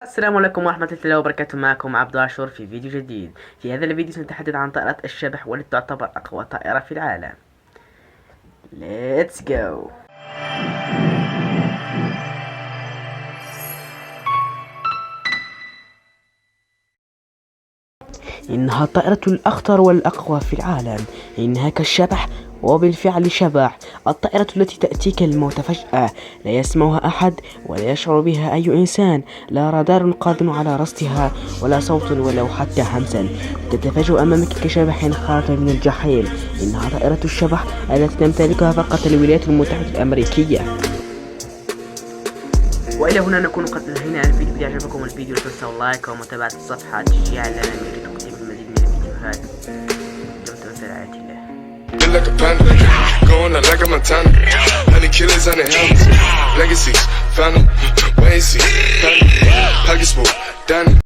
السلام عليكم ورحمة الله وبركاته. معكم عبد عاشور في فيديو جديد. في هذا الفيديو سنتحدث عن طائرة الشبح، والتي تعتبر أقوى طائرة في العالم. Let's go. إنها الطائرة الأخطر والأقوى في العالم. إنها كالشبح، وبالفعل شبح. الطائرة التي تأتيك الموت فجأة، لا يسمعها أحد ولا يشعر بها أي إنسان. لا رادار قادر على رصدها، ولا صوت ولو حتى همسا. تتفاجأ أمامك كشبح خارج من الجحيم. إنها طائرة الشبح التي تمتلكها فقط الولايات المتحدة الأمريكية. وإلى هنا نكون قد انتهينا عن الفيديو. إذا أعجبكم الفيديو لا تنسوا اللايك ومتابعة الصفحة تشجيعا لنا من تقديم المزيد من الفيديوهات. دمتم في رعاية الله. Feel like a panda, going out like a Montana. Honey killers on the helmets, legacies, found them, wait and see, pockets full, Danny.